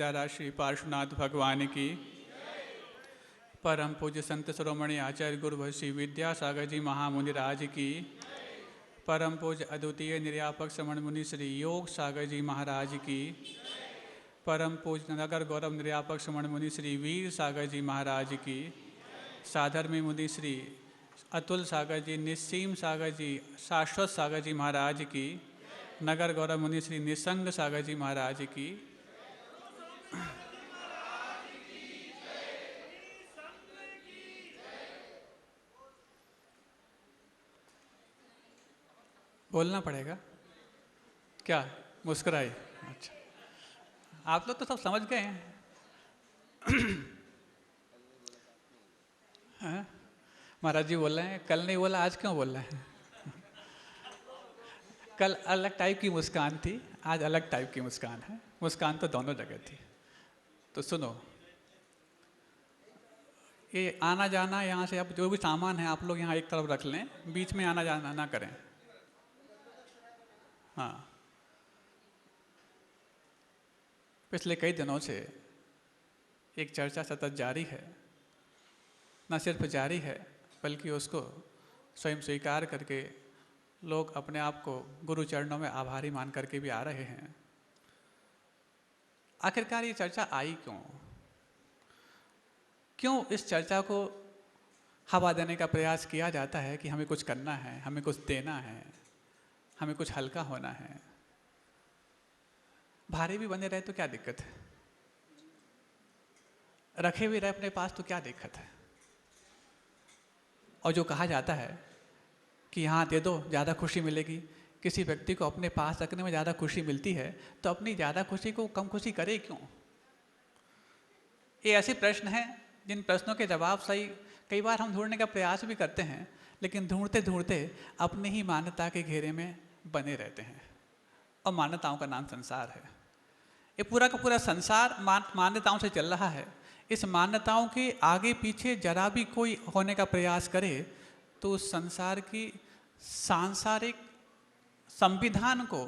प्यारा श्री पार्श्वनाथ भगवान की, परम पूज्य संत शिरोमणि आचार्य गुरु श्री विद्यासागर जी महामुनि राज की, परम पूज्य अद्वितीय निर्यापक श्रमण मुनि श्री योग सागर जी महाराज की, परम पूज्य नगर गौरव निर्यापक श्रमण मुनि श्री वीर सागर जी महाराज की, साधर्मी मुनि श्री अतुल सागर जी, निस्सीम सागर जी, शाश्वत सागर जी महाराज की, नगर गौरव मुनि श्री निसंग सागर जी महाराज की। बोलना पड़ेगा क्या? मुस्कुराई। अच्छा, आप लोग तो सब समझ गए हैं। हाँ? महाराज जी बोल रहे हैं कल नहीं बोला, आज क्यों बोल रहे हैं? कल अलग टाइप की मुस्कान थी, आज अलग टाइप की मुस्कान है। मुस्कान तो दोनों जगह थी। तो सुनो, ये आना जाना यहाँ से अब जो भी सामान है आप लोग यहाँ एक तरफ रख लें, बीच में आना जाना ना करें। हाँ, पिछले कई दिनों से एक चर्चा सतत जारी है, न सिर्फ जारी है बल्कि उसको स्वयं स्वीकार करके लोग अपने आप को गुरु चरणों में आभारी मान करके भी आ रहे हैं। आखिरकार ये चर्चा आई क्यों? क्यों इस चर्चा को हवा देने का प्रयास किया जाता है कि हमें कुछ करना है, हमें कुछ देना है, हमें कुछ हल्का होना है? भारी भी बने रहे तो क्या दिक्कत है, रखे भी रहे अपने पास तो क्या दिक्कत है? और जो कहा जाता है कि यहाँ दे दो ज़्यादा खुशी मिलेगी, किसी व्यक्ति को अपने पास रखने में ज़्यादा खुशी मिलती है तो अपनी ज़्यादा खुशी को कम खुशी करे क्यों? ये ऐसे प्रश्न हैं जिन प्रश्नों के जवाब सही कई बार हम ढूंढने का प्रयास भी करते हैं, लेकिन ढूंढते ढूंढते अपनी ही मान्यता के घेरे में बने रहते हैं। और मान्यताओं का नाम संसार है। ये पूरा का पूरा संसार मान्यताओं से चल रहा है। इस मान्यताओं के आगे पीछे जरा भी कोई होने का प्रयास करे तो उस संसार की सांसारिक संविधान को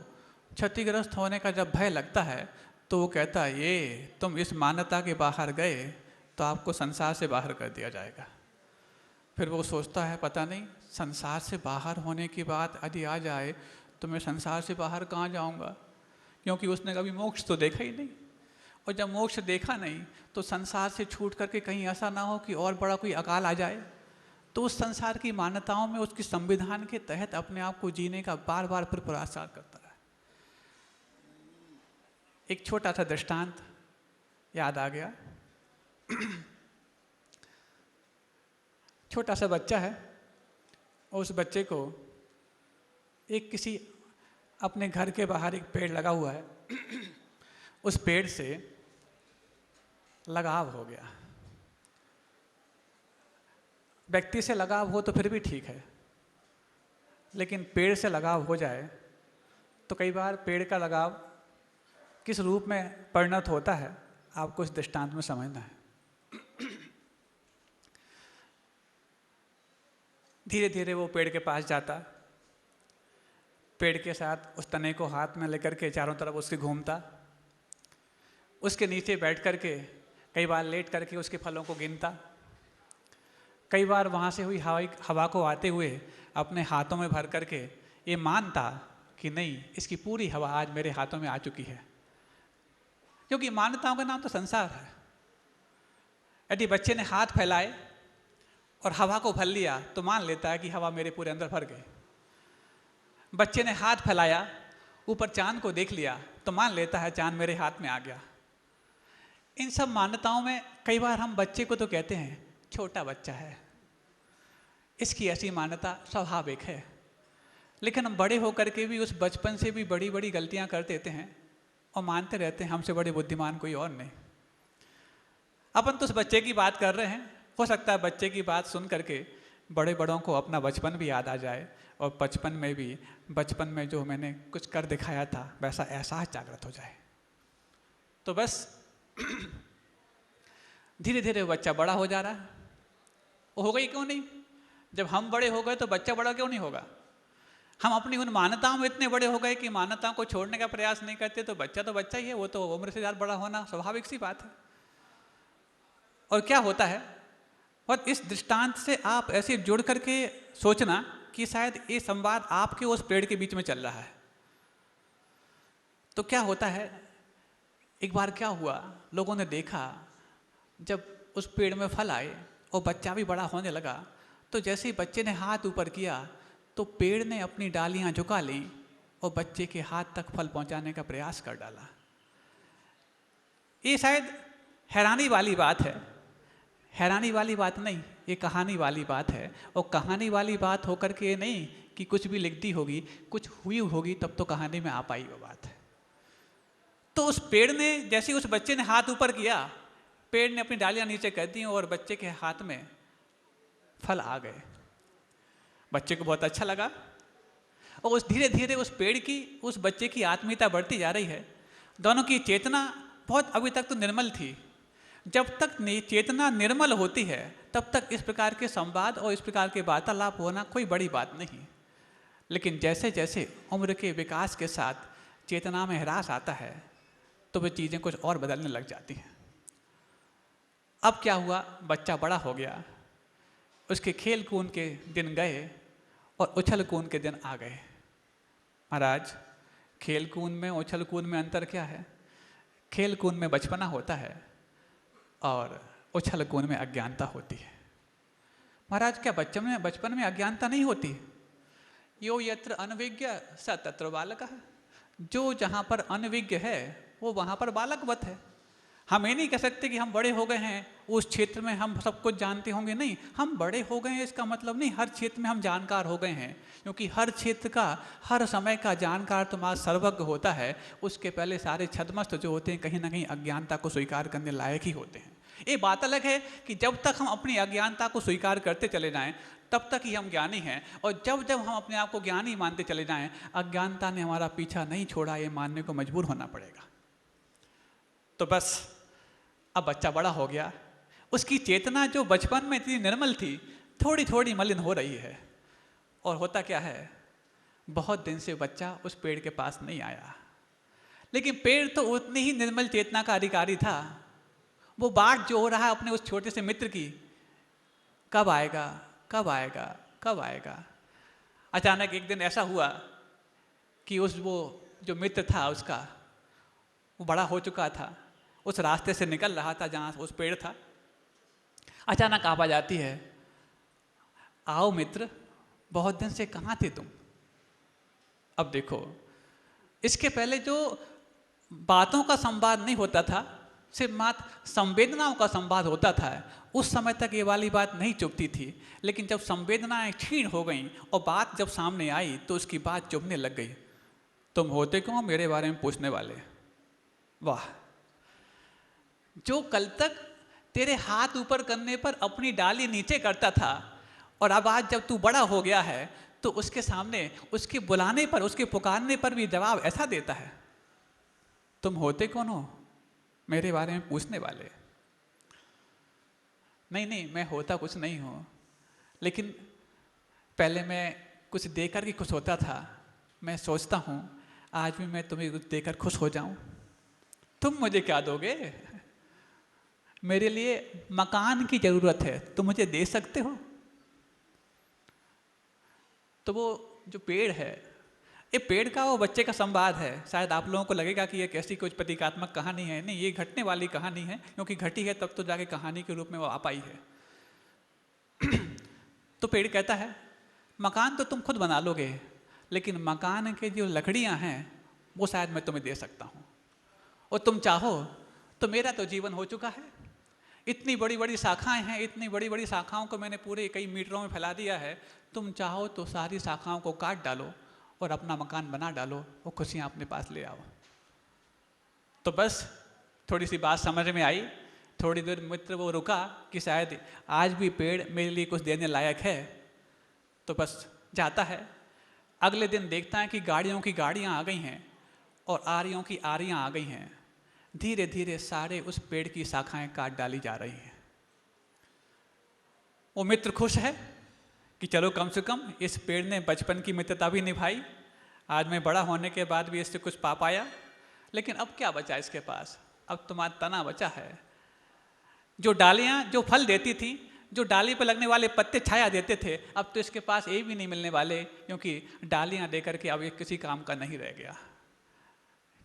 क्षतिग्रस्त होने का जब भय लगता है तो वो कहता है ये तुम इस मान्यता के बाहर गए तो आपको संसार से बाहर कर दिया जाएगा। फिर वो सोचता है पता नहीं संसार से बाहर होने की बात यदि आ जाए तो मैं संसार से बाहर कहाँ जाऊँगा, क्योंकि उसने कभी मोक्ष तो देखा ही नहीं। और जब मोक्ष देखा नहीं तो संसार से छूट करके कहीं ऐसा ना हो कि और बड़ा कोई अकाल आ जाए, तो उस संसार की मान्यताओं में उसकी संविधान के तहत अपने आप को जीने का बार बार फिर प्रयास करता है। एक छोटा सा दृष्टांत याद आ गया। छोटा सा बच्चा है और उस बच्चे को एक किसी अपने घर के बाहर एक पेड़ लगा हुआ है, उस पेड़ से लगाव हो गया। व्यक्ति से लगाव हो तो फिर भी ठीक है, लेकिन पेड़ से लगाव हो जाए तो कई बार पेड़ का लगाव किस रूप में परिणत होता है आपको इस दृष्टांत में समझना है। धीरे धीरे वो पेड़ के पास जाता, पेड़ के साथ उस तने को हाथ में लेकर के चारों तरफ उसके घूमता, उसके नीचे बैठ करके कई बार लेट करके उसके फलों को गिनता, कई बार वहाँ से हुई हवा को आते हुए अपने हाथों में भर करके ये मानता कि नहीं इसकी पूरी हवा आज मेरे हाथों में आ चुकी है, क्योंकि मान्यताओं का नाम तो संसार है। यदि बच्चे ने हाथ फैलाए और हवा को भर लिया तो मान लेता है कि हवा मेरे पूरे अंदर भर गई। बच्चे ने हाथ फैलाया ऊपर चांद को देख लिया तो मान लेता है चांद मेरे हाथ में आ गया। इन सब मान्यताओं में कई बार हम बच्चे को तो कहते हैं छोटा बच्चा है, इसकी ऐसी मान्यता स्वाभाविक है, लेकिन हम बड़े होकर के भी उस बचपन से भी बड़ी बड़ी गलतियां कर देते हैं और मानते रहते हैं हमसे बड़े बुद्धिमान कोई और नहीं। अपन तो उस बच्चे की बात कर रहे हैं, हो सकता है बच्चे की बात सुन करके बड़े बड़ों को अपना बचपन भी याद आ जाए और बचपन में जो मैंने कुछ कर दिखाया था वैसा एहसास जागृत हो जाए। तो बस धीरे धीरे बच्चा बड़ा हो जा रहा है। वो हो गई क्यों नहीं? जब हम बड़े हो गए तो बच्चा बड़ा क्यों नहीं होगा? हम अपनी उन मान्यताओं में इतने बड़े हो गए कि मान्यताओं को छोड़ने का प्रयास नहीं करते। तो बच्चा ही है, वो तो उम्र से ज़्यादा बड़ा होना स्वाभाविक सी बात है। और क्या होता है, और इस दृष्टांत से आप ऐसे जुड़ करके सोचना कि शायद ये संवाद आपके उस पेड़ के बीच में चल रहा है। तो क्या होता है, एक बार क्या हुआ, लोगों ने देखा जब उस पेड़ में फल आए और बच्चा भी बड़ा होने लगा, तो जैसे ही बच्चे ने हाथ ऊपर किया तो पेड़ ने अपनी डालियां झुका लीं और बच्चे के हाथ तक फल पहुंचाने का प्रयास कर डाला। ये शायद हैरानी वाली बात है, हैरानी वाली बात नहीं, ये कहानी वाली बात है। और कहानी वाली बात होकर के नहीं कि कुछ भी लिख दी होगी, कुछ हुई होगी तब तो कहानी में आ पाई वो बात है। तो उस पेड़ ने, जैसे उस बच्चे ने हाथ ऊपर किया, पेड़ ने अपनी डालियां नीचे कर दी और बच्चे के हाथ में फल आ गए। बच्चे को बहुत अच्छा लगा और उस धीरे धीरे उस पेड़ की, उस बच्चे की आत्मीयता बढ़ती जा रही है। दोनों की चेतना बहुत अभी तक तो निर्मल थी। जब तक चेतना निर्मल होती है तब तक इस प्रकार के संवाद और इस प्रकार के वार्तालाप होना कोई बड़ी बात नहीं। लेकिन जैसे जैसे उम्र के विकास के साथ चेतना में ह्रास आता है तो वे चीज़ें कुछ और बदलने लग जाती हैं। अब क्या हुआ, बच्चा बड़ा हो गया, उसके खेल कूद के दिन गए और उछल कूद के दिन आ गए। महाराज, खेल कूद में उछल कूद में अंतर क्या है? खेल कूद में बचपना होता है और उछल कूद में अज्ञानता होती है। महाराज, क्या बचपन में अज्ञानता नहीं होती? यो यत्र अनविज्ञ स तत्र बालकः। जो जहाँ पर अनविज्ञ है वो वहाँ पर बालकवत है। हम ये नहीं कह सकते कि हम बड़े हो गए हैं, उस क्षेत्र में हम सब कुछ जानते होंगे। नहीं, हम बड़े हो गए हैं इसका मतलब नहीं हर क्षेत्र में हम जानकार हो गए हैं, क्योंकि हर क्षेत्र का, हर समय का जानकार तो मां सर्वज्ञ होता है। उसके पहले सारे छद्मस्त जो होते हैं कहीं ना कहीं अज्ञानता को स्वीकार करने लायक ही होते हैं। ये बात अलग है कि जब तक हम अपनी अज्ञानता को स्वीकार करते चले जाएं तब तक ही हम ज्ञानी हैं, और जब जब हम अपने आप को ज्ञानी मानते चले जाएं, अज्ञानता ने हमारा पीछा नहीं छोड़ा, ये मानने को मजबूर होना पड़ेगा। तो बस अब बच्चा बड़ा हो गया, उसकी चेतना जो बचपन में इतनी निर्मल थी थोड़ी थोड़ी मलिन हो रही है। और होता क्या है, बहुत दिन से बच्चा उस पेड़ के पास नहीं आया, लेकिन पेड़ तो उतनी ही निर्मल चेतना का अधिकारी था। वो बाट जो हो रहा है अपने उस छोटे से मित्र की, कब आएगा कब आएगा कब आएगा। अचानक एक दिन ऐसा हुआ कि वो जो मित्र था उसका, वो बड़ा हो चुका था, उस रास्ते से निकल रहा था जहाँ उस पेड़ था। अचानक आवाज आती है, आओ मित्र, बहुत दिन से कहाँ थे तुम। अब देखो, इसके पहले जो बातों का संवाद नहीं होता था, सिर्फ मात्र संवेदनाओं का संवाद होता था, उस समय तक ये वाली बात नहीं चुभती थी। लेकिन जब संवेदनाएं क्षीण हो गईं और बात जब सामने आई तो उसकी बात चुभने लग गई। तुम होते कौन मेरे बारे में पूछने वाले? वाह, जो कल तक तेरे हाथ ऊपर करने पर अपनी डाली नीचे करता था, और अब आज जब तू बड़ा हो गया है तो उसके सामने, उसके बुलाने पर, उसके पुकारने पर भी जवाब ऐसा देता है, तुम होते कौन हो मेरे बारे में पूछने वाले? नहीं, मैं होता कुछ नहीं हूँ, लेकिन पहले मैं कुछ देकर के खुश होता था। मैं सोचता हूँ आज भी मैं तुम्हें कुछ देकर खुश हो जाऊं। तुम मुझे क्या दोगे? मेरे लिए मकान की जरूरत है, तुम मुझे दे सकते हो? तो वो जो पेड़ है, ये पेड़ का वो बच्चे का संवाद है। शायद आप लोगों को लगेगा कि ये कैसी कुछ प्रतीकात्मक कहानी है। नहीं, ये घटने वाली कहानी है, क्योंकि घटी है तब तो जाके कहानी के रूप में वो आ पाई है। तो पेड़ कहता है, मकान तो तुम खुद बना लोगे, लेकिन मकान के जो लकड़ियां हैं वो शायद मैं तुम्हें दे सकता हूँ, और तुम चाहो तो मेरा तो जीवन हो चुका है। इतनी बड़ी बड़ी शाखाएं हैं, इतनी बड़ी बड़ी शाखाओं को मैंने पूरे कई मीटरों में फैला दिया है। तुम चाहो तो सारी शाखाओं को काट डालो और अपना मकान बना डालो, वो खुशियाँ अपने पास ले आओ। तो बस थोड़ी सी बात समझ में आई। थोड़ी देर मित्र वो रुका कि शायद आज भी पेड़ मेरे लिए कुछ देने लायक है, तो बस जाता है। अगले दिन देखता है कि गाड़ियों की गाड़ियाँ आ गई हैं और आरियों की आरियाँ आ गई हैं। धीरे धीरे सारे उस पेड़ की शाखाएं काट डाली जा रही हैं। वो मित्र खुश है कि चलो कम से कम इस पेड़ ने बचपन की मित्रता भी निभाई, आज मैं बड़ा होने के बाद भी इससे कुछ पा पाया, लेकिन अब क्या बचा इसके पास, अब तुम्हारा तना बचा है। जो डालियाँ जो फल देती थी, जो डाली पर लगने वाले पत्ते छाया देते थे, अब तो इसके पास ये भी नहीं मिलने वाले, क्योंकि डालियाँ देकर के अब ये किसी काम का नहीं रह गया।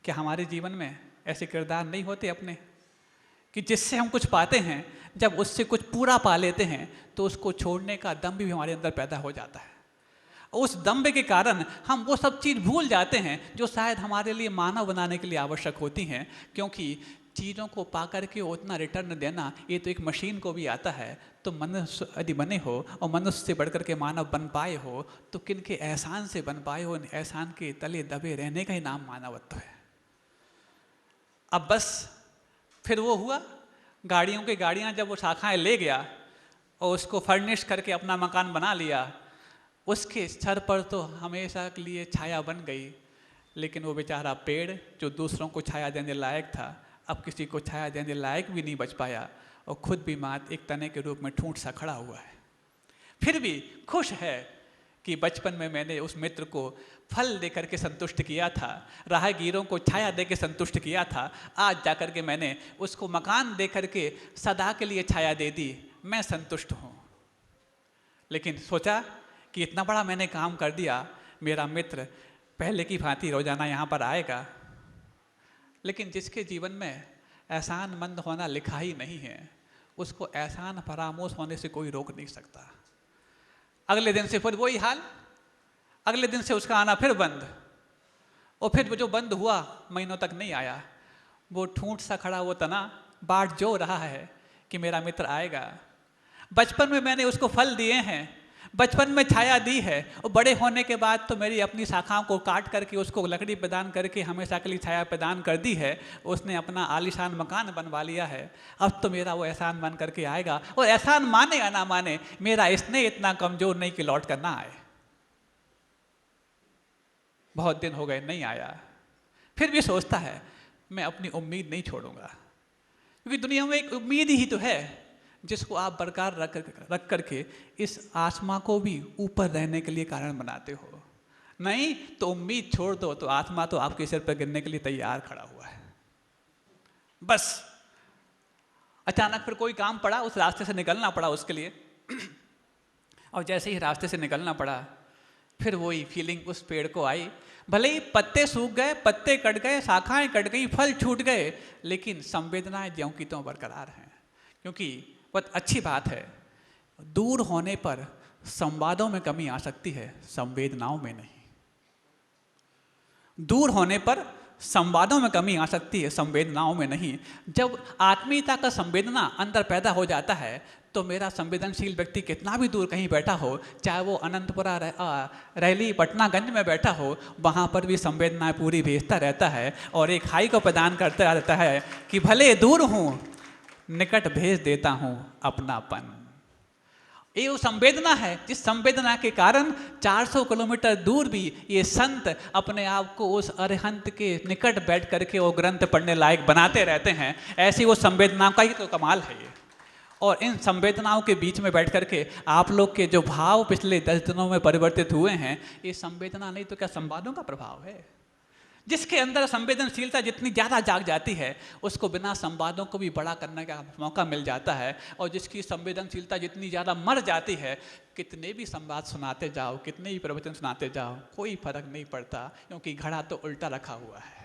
क्या हमारे जीवन में ऐसे किरदार नहीं होते अपने, कि जिससे हम कुछ पाते हैं, जब उससे कुछ पूरा पा लेते हैं तो उसको छोड़ने का दम्भ भी हमारे अंदर पैदा हो जाता है। उस दम्भ के कारण हम वो सब चीज़ भूल जाते हैं जो शायद हमारे लिए मानव बनाने के लिए आवश्यक होती हैं, क्योंकि चीज़ों को पा करके उतना रिटर्न देना ये तो एक मशीन को भी आता है। तो मनुष्य यदि बने हो और मनुष्य से बढ़ करके मानव बन पाए हो तो किन के एहसान से बन पाए हो, एहसान के तले दबे रहने का ही नाम मानवत्व है। अब बस फिर वो हुआ, गाड़ियों की गाड़ियाँ जब वो शाखाएँ ले गया और उसको फर्निश करके अपना मकान बना लिया, उसके सर पर तो हमेशा के लिए छाया बन गई, लेकिन वो बेचारा पेड़ जो दूसरों को छाया देने लायक था, अब किसी को छाया देने लायक भी नहीं बच पाया और खुद भी मात्र एक तने के रूप में ठूंठ सा खड़ा हुआ है। फिर भी खुश है कि बचपन में मैंने उस मित्र को फल दे करके संतुष्ट किया था, राहगीरों को छाया दे के संतुष्ट किया था, आज जाकर के मैंने उसको मकान दे करके सदा के लिए छाया दे दी, मैं संतुष्ट हूँ। लेकिन सोचा कि इतना बड़ा मैंने काम कर दिया, मेरा मित्र पहले की भांति रोजाना यहाँ पर आएगा, लेकिन जिसके जीवन में एहसानमंद होना लिखा ही नहीं है, उसको एहसान फरामोश होने से कोई रोक नहीं सकता। अगले दिन से फिर वही हाल, अगले दिन से उसका आना फिर बंद, और फिर जो बंद हुआ महीनों तक नहीं आया। वो ठूंठ सा खड़ा वो तना बाट जो रहा है कि मेरा मित्र आएगा। बचपन में मैंने उसको फल दिए हैं, बचपन में छाया दी है, और बड़े होने के बाद तो मेरी अपनी शाखाओं को काट करके उसको लकड़ी प्रदान करके हमेशा के लिए छाया प्रदान कर दी है। उसने अपना आलीशान मकान बनवा लिया है, अब तो मेरा वो एहसान मान करके आएगा, और एहसान माने या ना माने मेरा स्नेह इतना कमजोर नहीं कि लौट कर ना आए। बहुत दिन हो गए नहीं आया, फिर भी सोचता है मैं अपनी उम्मीद नहीं छोड़ूंगा, क्योंकि दुनिया में एक उम्मीद ही तो है जिसको आप बरकरार रख करके इस आत्मा को भी ऊपर रहने के लिए कारण बनाते हो। नहीं तो उम्मीद छोड़ दो तो आत्मा तो आपके सिर पर गिरने के लिए तैयार खड़ा हुआ है। बस अचानक फिर कोई काम पड़ा, उस रास्ते से निकलना पड़ा उसके लिए और जैसे ही रास्ते से निकलना पड़ा फिर वही फीलिंग उस पेड़ को आई। भले ही पत्ते सूख गए, पत्ते कट गए, शाखाएं कट गई, फल छूट गए, लेकिन संवेदनाएं ज्यों की त्यों बरकरार हैं। क्योंकि बहुत अच्छी बात है, दूर होने पर संवादों में कमी आ सकती है, संवेदनाओं में नहीं। दूर होने पर संवादों में कमी आ सकती है, संवेदनाओं में नहीं। जब आत्मीयता का संवेदना अंदर पैदा हो जाता है तो मेरा संवेदनशील व्यक्ति कितना भी दूर कहीं बैठा हो, चाहे वो अनंतपुरा रैली पटनागंज में बैठा हो, वहाँ पर भी संवेदनाएं पूरी भेजता रहता है और एक हाई को प्रदान करता रहता है कि भले दूर हूँ निकट भेज देता हूँ अपनापन। ये वो संवेदना है जिस संवेदना के कारण 400 किलोमीटर दूर भी ये संत अपने आप को उस अरिहंत के निकट बैठ करके वो ग्रंथ पढ़ने लायक बनाते रहते हैं। ऐसी वो संवेदनाओं का ही तो कमाल है ये। और इन संवेदनाओं के बीच में बैठ करके आप लोग के जो भाव पिछले 10 दिनों में परिवर्तित हुए हैं, ये संवेदना नहीं तो क्या संवादों का प्रभाव है। जिसके अंदर संवेदनशीलता जितनी ज़्यादा जाग जाती है उसको बिना संवादों को भी बड़ा करने का मौका मिल जाता है, और जिसकी संवेदनशीलता जितनी ज़्यादा मर जाती है, कितने भी संवाद सुनाते जाओ, कितने भी प्रवचन सुनाते जाओ, कोई फर्क नहीं पड़ता, क्योंकि घड़ा तो उल्टा रखा हुआ है।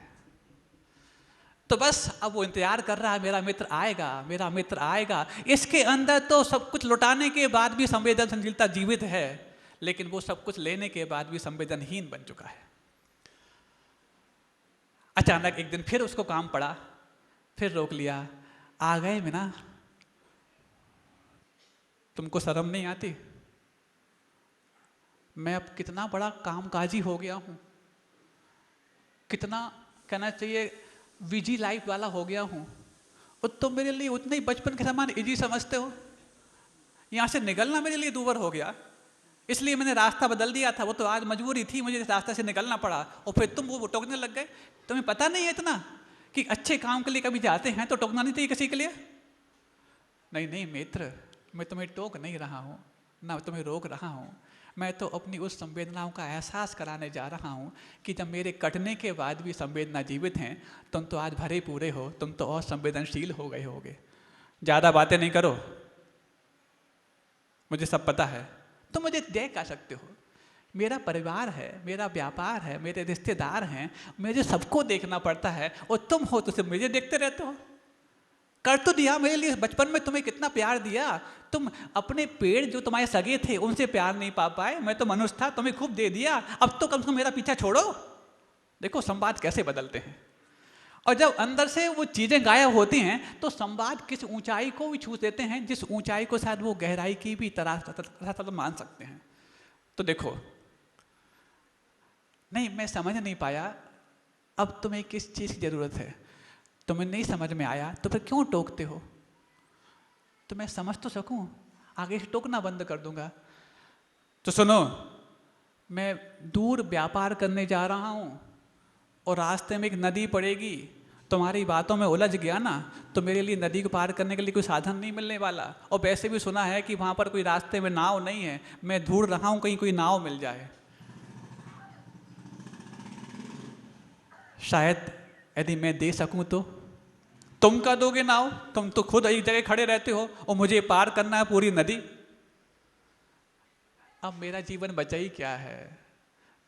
तो बस अब वो इंतजार कर रहा है मेरा मित्र आएगा, मेरा मित्र आएगा। इसके अंदर तो सब कुछ लुटाने के बाद भी संवेदनशीलता जीवित है, लेकिन वो सब कुछ लेने के बाद भी संवेदनहीन बन चुका है। अचानक एक दिन फिर उसको काम पड़ा, फिर रोक लिया। आ गए मीना, तुमको शर्म नहीं आती? मैं अब कितना बड़ा कामकाजी हो गया हूं, कितना कहना चाहिए विजी लाइफ वाला हो गया हूं, और तुम मेरे लिए उतने ही बचपन के समान इजी समझते हो। यहां से निकलना मेरे लिए दूभर हो गया, इसलिए मैंने रास्ता बदल दिया था। वो तो आज मजबूरी थी, मुझे इस रास्ते से निकलना पड़ा, और फिर तुम वो टोकने लग गए। तुम्हें पता नहीं है इतना कि अच्छे काम के लिए कभी जाते हैं तो टोकना नहीं चाहिए किसी के लिए? नहीं नहीं मित्र, मैं तुम्हें टोक नहीं रहा हूं, ना तुम्हें रोक रहा हूँ, मैं तो अपनी उस संवेदनाओं का एहसास कराने जा रहा हूँ कि जब मेरे कटने के बाद भी संवेदना जीवित हैं। तुम तो आज भरे पूरे हो, तुम तो और संवेदनशील हो गए होगे। ज़्यादा बातें नहीं करो, मुझे सब पता है। तुम मुझे देख क्या सकते हो? मेरा परिवार है, मेरा व्यापार है, मेरे रिश्तेदार हैं, मुझे सबको देखना पड़ता है, और तुम हो तो सिर्फ मुझे देखते रहते हो। कर तो दिया मेरे लिए, बचपन में तुम्हें कितना प्यार दिया। तुम अपने पेड़ जो तुम्हारे सगे थे उनसे प्यार नहीं पा पाए, मैं तो मनुष्य था, तुम्हें खूब दे दिया। अब तो कम से कम मेरा पीछा छोड़ो। देखो संवाद कैसे बदलते हैं, और जब अंदर से वो चीजें गायब होती हैं तो संवाद किस ऊंचाई को भी छू देते हैं, जिस ऊंचाई को शायद वो गहराई की भी तरह मान सकते हैं। तो देखो, नहीं मैं समझ नहीं पाया, अब तुम्हें किस चीज की जरूरत है? तुम्हें नहीं समझ में आया तो फिर क्यों टोकते हो? तो मैं समझ तो सकूं, आगे से टोकना बंद कर दूंगा। तो सुनो, मैं दूर व्यापार करने जा रहा हूं और रास्ते में एक नदी पड़ेगी। तुम्हारी बातों में उलझ गया ना, तो मेरे लिए नदी को पार करने के लिए कोई साधन नहीं मिलने वाला। और वैसे भी सुना है कि वहां पर कोई रास्ते में नाव नहीं है। मैं ढूंढ रहा हूं कहीं कोई नाव मिल जाए। शायद यदि मैं दे सकूं तो तुम का दोगे नाव? तुम तो खुद एक जगह खड़े रहते हो और मुझे पार करना है पूरी नदी। अब मेरा जीवन बचा ही क्या है?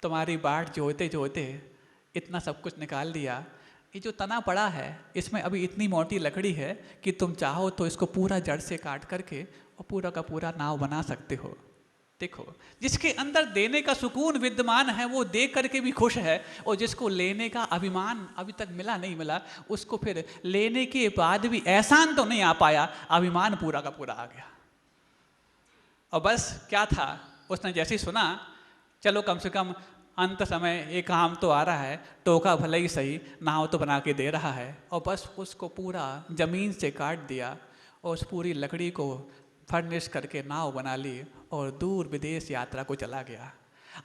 तुम्हारी बाट जोते इतना सब कुछ निकाल दिया। ये जो तना पड़ा है इसमें अभी इतनी मोटी लकड़ी है कि तुम चाहो तो इसको पूरा जड़ से काट करके और पूरा का पूरा नाव बना सकते हो। देखो, जिसके अंदर देने का सुकून विद्यमान है वो दे करके भी खुश है, और जिसको लेने का अभिमान अभी तक मिला, उसको फिर लेने के बाद भी एहसान तो नहीं आ पाया, अभिमान पूरा का पूरा आ गया। और बस क्या था, उसने जैसे ही सुना, चलो कम से कम अंत समय एक काम तो आ रहा है, टोका भले ही सही, नाव तो बना के दे रहा है। और बस उसको पूरा जमीन से काट दिया और उस पूरी लकड़ी को फर्निश करके नाव बना ली और दूर विदेश यात्रा को चला गया।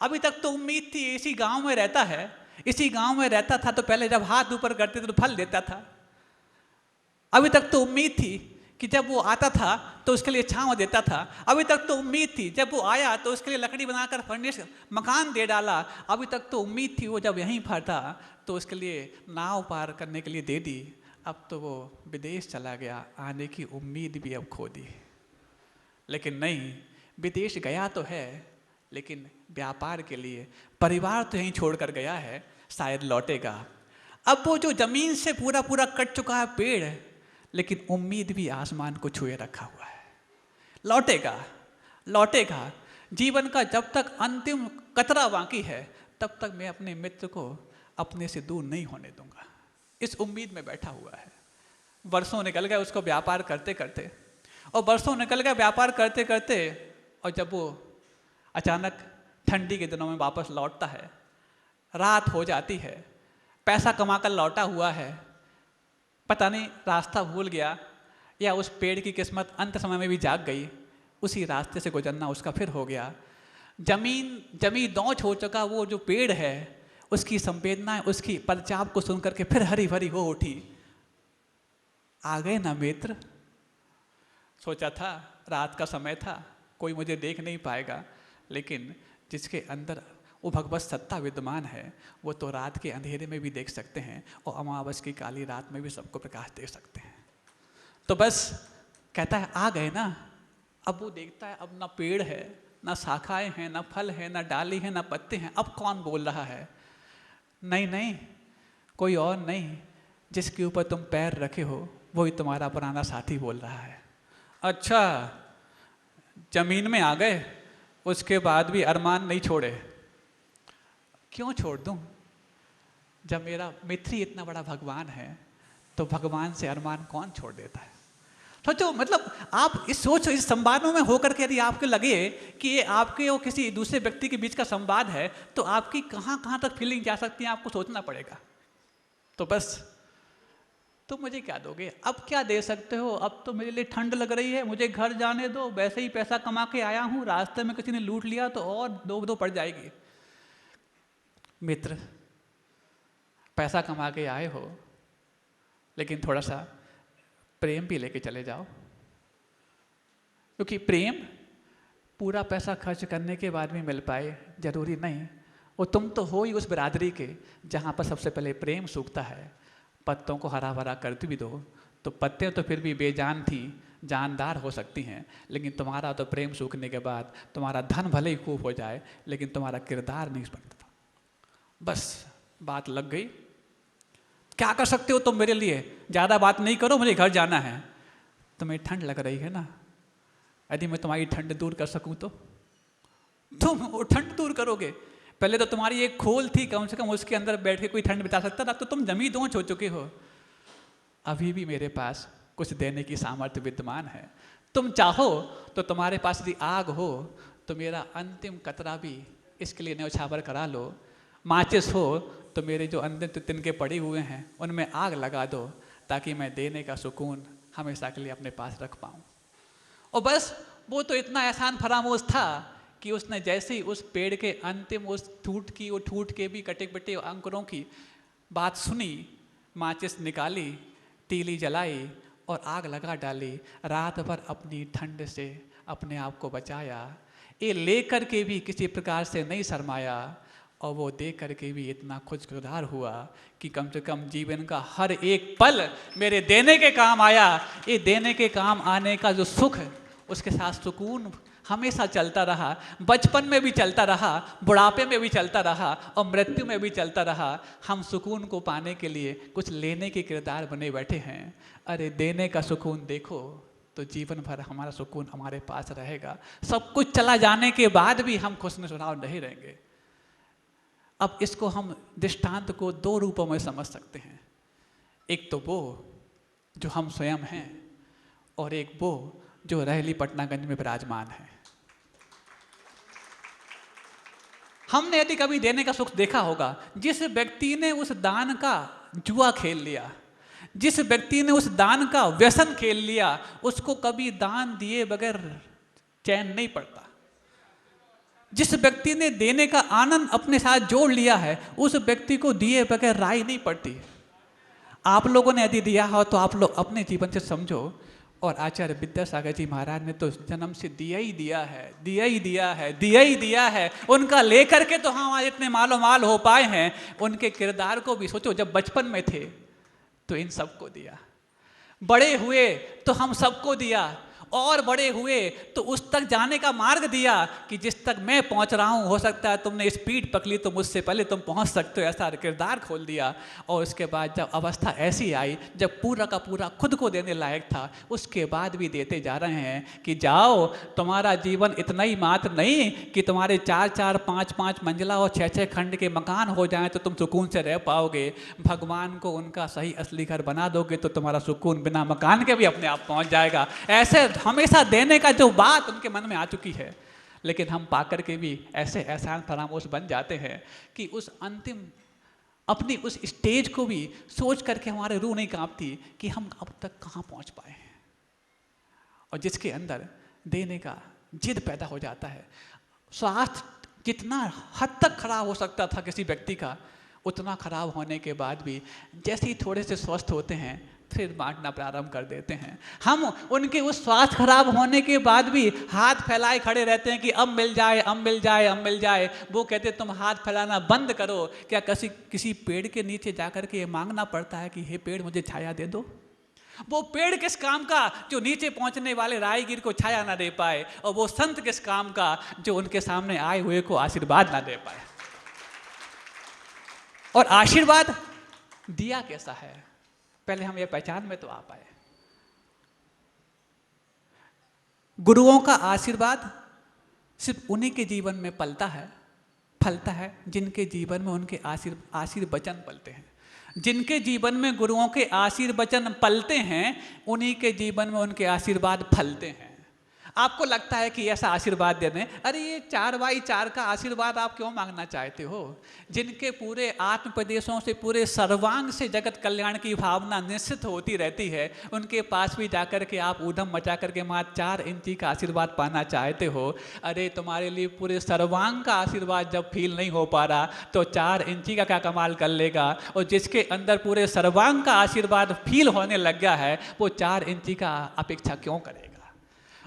अभी तक तो उम्मीद थी इसी गांव में रहता है, इसी गांव में रहता था तो पहले जब हाथ ऊपर करते थे तो फल देता था। अभी तक तो उम्मीद थी कि जब वो आता था तो उसके लिए छांव देता था। अभी तक तो उम्मीद थी जब वो आया तो उसके लिए लकड़ी बनाकर फर्निश मकान दे डाला। अभी तक तो उम्मीद थी वो जब यहीं पर था तो उसके लिए नाव पार करने के लिए दे दी। अब तो वो विदेश चला गया, आने की उम्मीद भी अब खो दी। लेकिन नहीं, विदेश गया तो है लेकिन व्यापार के लिए। परिवार तो यहीं छोड़कर गया है, शायद लौटेगा। अब वो जो जमीन से पूरा पूरा कट चुका है पेड़, लेकिन उम्मीद भी आसमान को छुए रखा हुआ है। लौटेगा, लौटेगा। जीवन का जब तक अंतिम कतरा बाकी है तब तक मैं अपने मित्र को अपने से दूर नहीं होने दूंगा, इस उम्मीद में बैठा हुआ है। वर्षों निकल गए उसको व्यापार करते करते, और वर्षों निकल गए व्यापार करते करते, और जब वो अचानक ठंडी के दिनों में वापस लौटता है, रात हो जाती है, पैसा कमाकर लौटा हुआ है, पता नहीं रास्ता भूल गया या उस पेड़ की किस्मत अंत समय में भी जाग गई, उसी रास्ते से गुजरना उसका फिर हो गया। जमी दौच हो चुका वो जो पेड़ है, उसकी संवेदनाएं उसकी पदचाप को सुनकर के फिर हरी भरी हो उठी। आ गए ना मित्र, सोचा था रात का समय था, कोई मुझे देख नहीं पाएगा, लेकिन जिसके अंदर वो भगवत सत्ता विद्यमान है वो तो रात के अंधेरे में भी देख सकते हैं और अमावस की काली रात में भी सबको प्रकाश दे सकते हैं। तो बस कहता है आ गए ना। अब वो देखता है अब ना पेड़ है, ना शाखाएं हैं, ना फल है, ना डाली है, ना पत्ते हैं। अब कौन बोल रहा है? नहीं नहीं, कोई और नहीं, जिसके ऊपर तुम पैर रखे हो वही तुम्हारा पुराना साथी बोल रहा है। अच्छा, जमीन में आ गए, उसके बाद भी अरमान नहीं छोड़े? क्यों छोड़ दूं? जब मेरा मित्र ही इतना बड़ा भगवान है तो भगवान से अरमान कौन छोड़ देता है? सोचो, मतलब आप इस सोच इस संवादों में होकर के यदि आपको लगे कि ये आपके और किसी दूसरे व्यक्ति के बीच का संवाद है तो आपकी कहाँ कहाँ तक फीलिंग जा सकती है, आपको सोचना पड़ेगा। तो बस तुम मुझे क्या दोगे? अब क्या दे सकते हो? अब तो मेरे लिए ठंड लग रही है, मुझे घर जाने दो, वैसे ही पैसा कमा के आया हूँ, रास्ते में किसी ने लूट लिया तो और दो पड़ जाएगी। मित्र, पैसा कमा के आए हो लेकिन थोड़ा सा प्रेम भी लेके चले जाओ, क्योंकि पूरा पैसा खर्च करने के बाद भी मिल पाए, जरूरी नहीं। वो तुम तो हो ही उस बिरादरी के जहाँ पर सबसे पहले प्रेम सूखता है। पत्तों को हरा भरा कर भी दो तो पत्ते तो फिर भी बेजान थी, जानदार हो सकती हैं, लेकिन तुम्हारा तो प्रेम सूखने के बाद तुम्हारा धन भले ही खूब हो जाए लेकिन तुम्हारा किरदार नहीं बनता। बस बात लग गई। क्या कर सकते हो तुम मेरे लिए? ज़्यादा बात नहीं करो, मुझे घर जाना है। तुम्हें ठंड लग रही है ना, यदि मैं तुम्हारी ठंड दूर कर सकूं तो तुम वो ठंड दूर करोगे। पहले तो तुम्हारी एक खोल थी, कम से कम उसके अंदर बैठ के कोई ठंड बिता सकता था, तो तुम जमी दोंच हो चुके हो। अभी भी मेरे पास कुछ देने की सामर्थ्य विद्यमान है। तुम चाहो तो तुम्हारे पास यदि आग हो तो मेरा अंतिम कतरा भी इसके लिए न्यौछावर करा लो। माचिस हो तो मेरे जो अंतिम तिनके पड़े हुए हैं उनमें आग लगा दो, ताकि मैं देने का सुकून हमेशा के लिए अपने पास रख पाऊँ। और बस वो तो इतना एहसान फरामोश था कि उसने जैसे ही उस पेड़ के अंतिम उस ठूठ के भी कटे बटे अंकुरों की बात सुनी, माचिस निकाली, तीली जलाई और आग लगा डाली। रात भर अपनी ठंड से अपने आप को बचाया। ये लेकर के भी किसी प्रकार से नहीं शर्माया और वो दे करके भी इतना खुशगवार हुआ कि कम से कम जीवन का हर एक पल मेरे देने के काम आया। ये देने के काम आने का जो सुख, उसके साथ सुकून हमेशा चलता रहा। बचपन में भी चलता रहा, बुढ़ापे में भी चलता रहा और मृत्यु में भी चलता रहा। हम सुकून को पाने के लिए कुछ लेने के किरदार बने बैठे हैं। अरे देने का सुकून देखो तो जीवन भर हमारा सुकून हमारे पास रहेगा। सब कुछ चला जाने के बाद भी हम खुशनुमा नहीं रहेंगे। अब इसको हम दृष्टांत को दो रूपों में समझ सकते हैं। एक तो वो जो हम स्वयं हैं और एक वो जो रहली पटनागंज में विराजमान है। हमने यदि कभी देने का सुख देखा होगा, जिस व्यक्ति ने उस दान का जुआ खेल लिया, जिस व्यक्ति ने उस दान का व्यसन खेल लिया, उसको कभी दान दिए बगैर चैन नहीं पड़ता। जिस व्यक्ति ने देने का आनंद अपने साथ जोड़ लिया है, उस व्यक्ति को दिए बगैर राय नहीं पड़ती। आप लोगों ने यदि दिया हो तो आप लोग अपने जीवन से समझो। और आचार्य विद्यासागर जी महाराज ने तो जन्म से दिया ही दिया है, दिया ही दिया है, दिया ही दिया है। उनका लेकर के तो हम आज इतने मालो माल हो पाए हैं। उनके किरदार को भी सोचो, जब बचपन में थे तो इन सबको दिया, बड़े हुए तो हम सबको दिया, और बड़े हुए तो उस तक जाने का मार्ग दिया कि जिस तक मैं पहुंच रहा हूं, हो सकता है तुमने स्पीड पकड़ी तो मुझसे पहले तुम पहुंच सकते हो, ऐसा किरदार खोल दिया। और उसके बाद जब अवस्था ऐसी आई जब पूरा का पूरा खुद को देने लायक था, उसके बाद भी देते जा रहे हैं कि जाओ, तुम्हारा जीवन इतना ही मात्र नहीं कि तुम्हारे 4-4, 5-5 मंजिला और 6-6 खंड के मकान हो जाएं तो तुम सुकून से रह पाओगे। भगवान को उनका सही असली घर बना दोगे तो तुम्हारा सुकून बिना मकान के भी अपने आप पहुंच जाएगा। ऐसे हमेशा देने का जो बात उनके मन में आ चुकी है, लेकिन हम पाकर के भी ऐसे एहसान फरामोश बन जाते हैं कि उस अंतिम अपनी उस स्टेज को भी सोच करके हमारे रूह नहीं कांपती कि हम अब तक कहाँ पहुँच पाए हैं। और जिसके अंदर देने का जिद पैदा हो जाता है, स्वास्थ्य जितना हद तक खराब हो सकता था किसी व्यक्ति का, उतना खराब होने के बाद भी जैसे ही थोड़े से स्वस्थ होते हैं फिर बांटना प्रारंभ कर देते हैं। हम उनके उस स्वास्थ्य खराब होने के बाद भी हाथ फैलाए खड़े रहते हैं कि अब मिल जाए, अब मिल जाए, अब मिल जाए। वो कहते तुम हाथ फैलाना बंद करो। क्या किसी पेड़ के नीचे जाकर के ये मांगना पड़ता है कि हे पेड़ मुझे छाया दे दो? वो पेड़ किस काम का जो नीचे पहुंचने वाले राहगीर को छाया ना दे पाए, और वो संत किस काम का जो उनके सामने आए हुए को आशीर्वाद ना दे पाए। और आशीर्वाद दिया कैसा है, पहले हम ये पहचान में तो आ पाए। गुरुओं का आशीर्वाद सिर्फ उन्हीं के जीवन में फलता है जिनके जीवन में उनके आशीर्वचन पलते हैं। जिनके जीवन में गुरुओं के आशीर्वचन पलते हैं, उन्हीं के जीवन में उनके आशीर्वाद फलते हैं। आपको लगता है कि ऐसा आशीर्वाद दे दें, अरे ये 4x4 का आशीर्वाद आप क्यों मांगना चाहते हो? जिनके पूरे आत्मप्रदेशों से पूरे सर्वांग से जगत कल्याण की भावना निश्चित होती रहती है, उनके पास भी जाकर के आप ऊधम मचा करके मात्र 4 इंची का आशीर्वाद पाना चाहते हो। अरे तुम्हारे लिए पूरे सर्वांग का आशीर्वाद जब फील नहीं हो पा रहा तो 4 इंची का क्या कमाल कर लेगा? और जिसके अंदर पूरे सर्वांग का आशीर्वाद फील होने लग गया है, वो 4 इंची का अपेक्षा क्यों करेगा?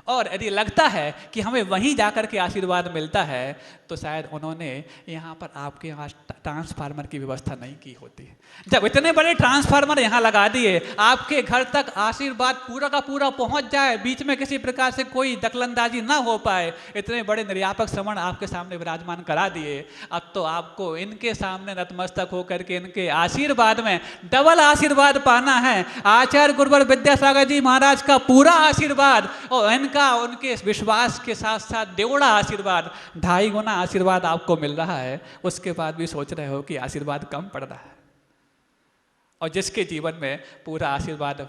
और यदि लगता है कि हमें वहीं जाकर के आशीर्वाद मिलता है तो शायद उन्होंने यहाँ पर आपके यहाँ ट्रांसफार्मर की व्यवस्था नहीं की होती। जब इतने बड़े ट्रांसफार्मर यहाँ लगा दिए, आपके घर तक आशीर्वाद पूरा का पूरा पहुँच जाए, बीच में किसी प्रकार से कोई दखलंदाजी ना हो पाए, इतने बड़े निर्यापक श्रवण आपके सामने विराजमान करा दिए, अब तो आपको इनके सामने नतमस्तक होकर के इनके आशीर्वाद में डबल आशीर्वाद पाना है। आचार्य गुरुवर विद्यासागर जी महाराज का पूरा आशीर्वाद और इनका उनके विश्वास के साथ साथ देवड़ा आशीर्वाद, 2.5 गुना आशीर्वाद आपको मिल रहा है। उसके बाद भी सोच रहे हो कि आशीर्वाद कम पड़ रहा है। और जिसके जीवन में पूरा आशीर्वाद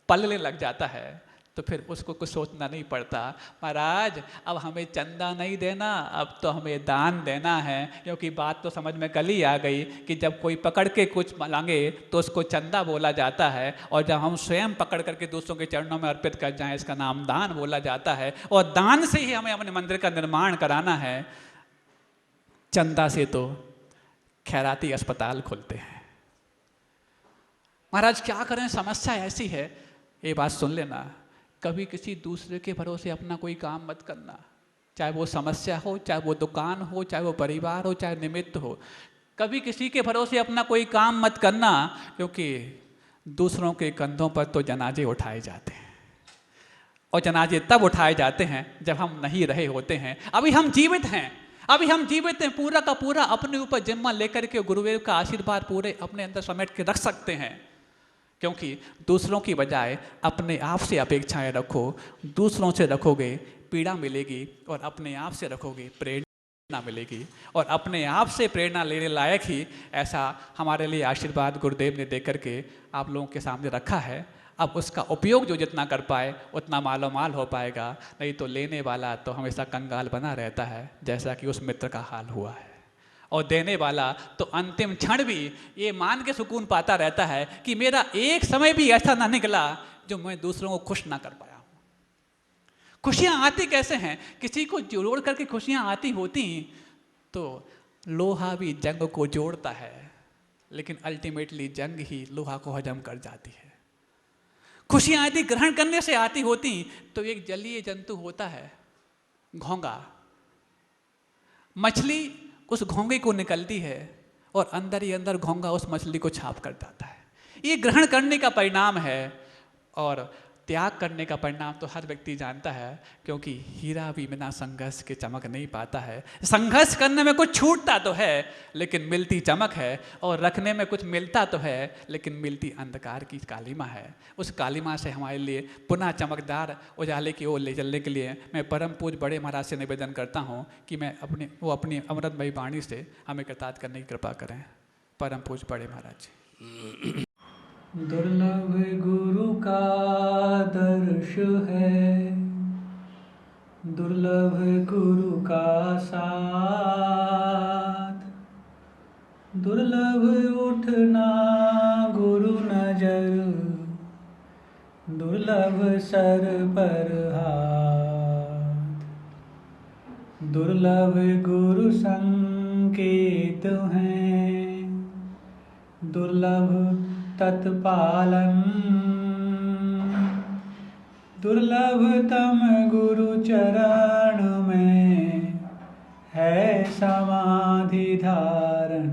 पलने लग जाता है तो फिर उसको कुछ सोचना नहीं पड़ता, महाराज अब हमें चंदा नहीं देना, अब तो हमें दान देना है। क्योंकि बात तो समझ में कल ही आ गई कि जब कोई पकड़ के कुछ मांगे तो उसको चंदा बोला जाता है, और जब हम स्वयं पकड़ करके दूसरों के चरणों में अर्पित कर जाएं इसका नाम दान बोला जाता है। और दान से ही हमें अपने मंदिर का निर्माण कराना है, चंदा से तो खैराती अस्पताल खुलते हैं। महाराज क्या करें, समस्या ऐसी है। ये बात सुन लेना, कभी किसी दूसरे के भरोसे अपना कोई काम मत करना, चाहे वो समस्या हो, चाहे वो दुकान हो, चाहे वो परिवार हो, चाहे निमित्त हो। कभी किसी के भरोसे अपना कोई काम मत करना, क्योंकि दूसरों के कंधों पर तो जनाजे उठाए जाते हैं, और जनाजे तब उठाए जाते हैं जब हम नहीं रहे होते हैं। अभी हम जीवित हैं, अभी हम जीवित हैं, पूरा का पूरा अपने ऊपर जिम्मा लेकर के गुरुदेव का आशीर्वाद पूरे अपने अंदर समेट के रख सकते हैं। क्योंकि दूसरों की बजाय अपने आप से अपेक्षाएं रखो, दूसरों से रखोगे पीड़ा मिलेगी, और अपने आप से रखोगे प्रेरणा मिलेगी। और अपने आप से प्रेरणा लेने लायक ही ऐसा हमारे लिए आशीर्वाद गुरुदेव ने देकर के आप लोगों के सामने रखा है। अब उसका उपयोग जो जितना कर पाए उतना मालो माल हो पाएगा, नहीं तो लेने वाला तो हमेशा कंगाल बना रहता है, जैसा कि उस मित्र का हाल हुआ है। और देने वाला तो अंतिम क्षण भी ये मान के सुकून पाता रहता है कि मेरा एक समय भी ऐसा ना निकला जो मैं दूसरों को खुश ना कर पाया हूँ। खुशियाँ आती कैसे हैं? किसी को जोड़ करके खुशियाँ आती होती तो लोहा भी जंग को जोड़ता है, लेकिन अल्टीमेटली जंग ही लोहा को हजम कर जाती है। खुशियाँ यदि ग्रहण करने से आती होती तो एक जलीय जंतु होता है घोंगा, मछली उस घोंगे को निकलती है और अंदर ही अंदर घोंगा उस मछली को छाप कर जाता है। ये ग्रहण करने का परिणाम है, और त्याग करने का परिणाम तो हर व्यक्ति जानता है, क्योंकि हीरा भी बिना संघर्ष के चमक नहीं पाता है। संघर्ष करने में कुछ छूटता तो है लेकिन मिलती चमक है, और रखने में कुछ मिलता तो है लेकिन मिलती अंधकार की कालिमा है। उस कालिमा से हमारे लिए पुनः चमकदार उजाले की ओर ले चलने के लिए मैं परम पूज्य बड़े महाराज से निवेदन करता हूँ कि मैं अपनी अमृतमयी वाणी से हमें कृतार्थ करने की कृपा करें। परम पूज्य बड़े महाराज जी। दुर्लभ गुरु का दर्श है, दुर्लभ गुरु का साथ, दुर्लभ उठना गुरु नजर, दुर्लभ सर पर हाथ, दुर्लभ गुरु संकेत हैं, दुर्लभ तत्पालन, दुर्लभतम गुरु चरण में है समाधि धारण।